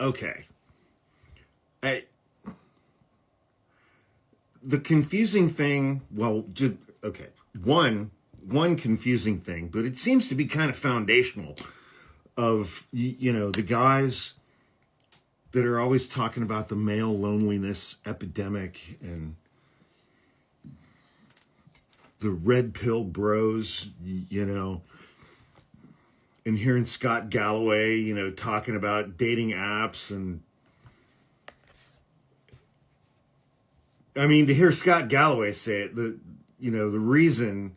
Okay. I, the confusing thing, well, okay. One confusing thing, but it seems to be kind of foundational of, the guys that are always talking about the male loneliness epidemic and the red pill bros, and hearing Scott Galloway, talking about dating apps. And I mean, to hear Scott Galloway say it, the reason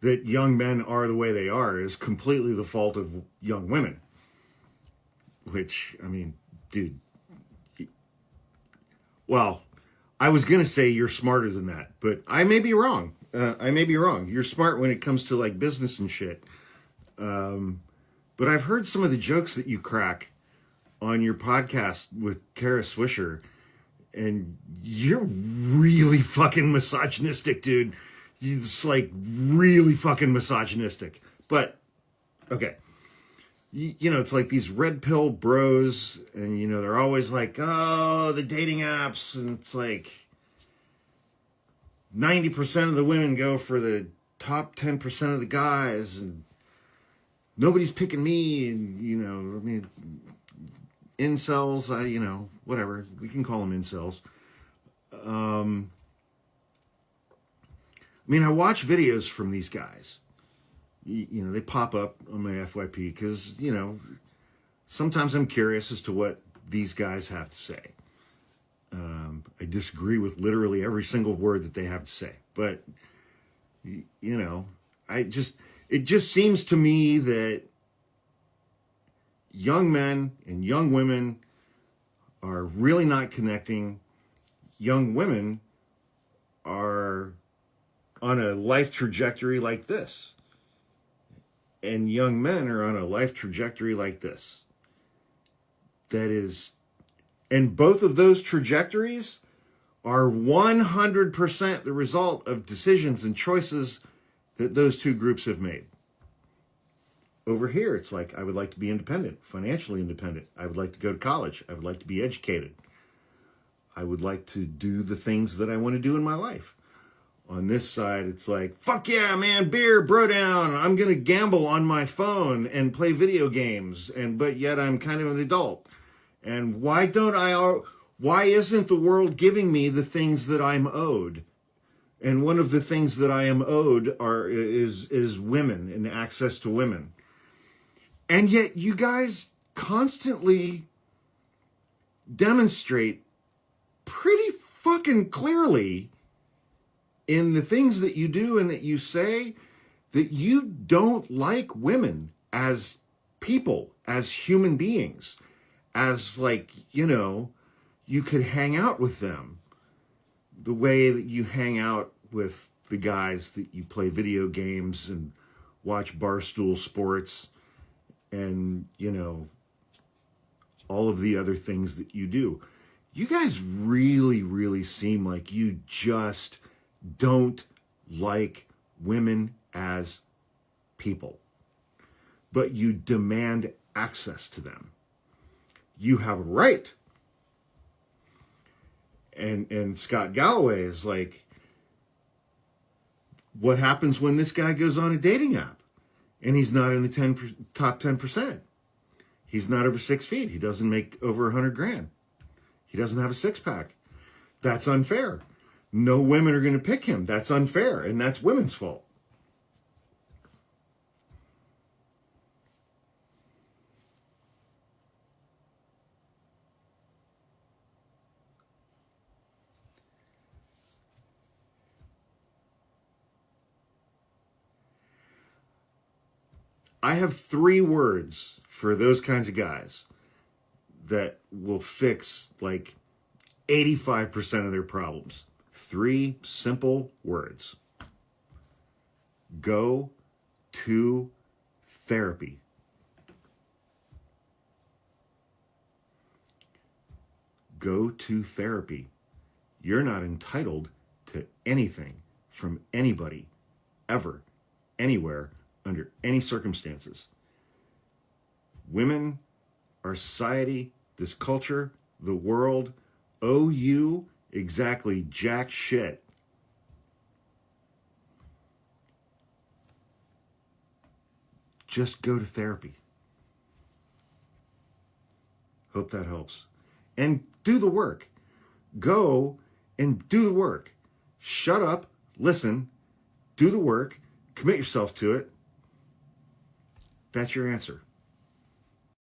that young men are the way they are is completely the fault of young women. Which, I mean, dude, well, I was going to say you're smarter than that, but I may be wrong. You're smart when it comes to like business and shit. But I've heard some of the jokes that you crack on your podcast with Kara Swisher, and you're really fucking misogynistic, dude. It's like really fucking misogynistic. But, okay. It's like these red pill bros, and, they're always like, oh, the dating apps, and it's like 90% of the women go for the top 10% of the guys, and nobody's picking me, and, I mean, incels, whatever. We can call them incels. I mean, I watch videos from these guys. They pop up on my FYP because, sometimes I'm curious as to what these guys have to say. I disagree with literally every single word that they have to say. But, it just seems to me that young men and young women are really not connecting. Young women are on a life trajectory like this. And young men are on a life trajectory like this. That is, and both of those trajectories are 100% the result of decisions and choices that those two groups have made. Over here, it's like, I would like to be independent, financially independent. I would like to go to college. I would like to be educated. I would like to do the things that I want to do in my life. On this side, it's like, fuck yeah, man, beer, bro down. I'm going to gamble on my phone and play video games. But yet I'm kind of an adult. And why isn't the world giving me the things that I'm owed? And one of the things that I am owed is women and access to women. And yet you guys constantly demonstrate pretty fucking clearly in the things that you do and that you say that you don't like women as people, as human beings, as like, you could hang out with them the way that you hang out with the guys that you play video games and watch Barstool Sports and, all of the other things that you do. You guys really, really seem like you just don't like women as people, but you demand access to them. You have a right. And Scott Galloway is like, what happens when this guy goes on a dating app and he's not in the top 10%? He's not over 6 feet. He doesn't make over $100,000. He doesn't have a six-pack. That's unfair. No women are going to pick him. That's unfair, and that's women's fault. I have 3 words for those kinds of guys that will fix like 85% of their problems. 3 simple words. Go to therapy. Go to therapy. You're not entitled to anything from anybody, ever, anywhere, under any circumstances. Women, our society this culture, the world, owe you exactly jack shit. Just go to therapy. Hope that helps. And do the work. Go and do the work. Shut up, listen, do the work, commit yourself to it. That's your answer.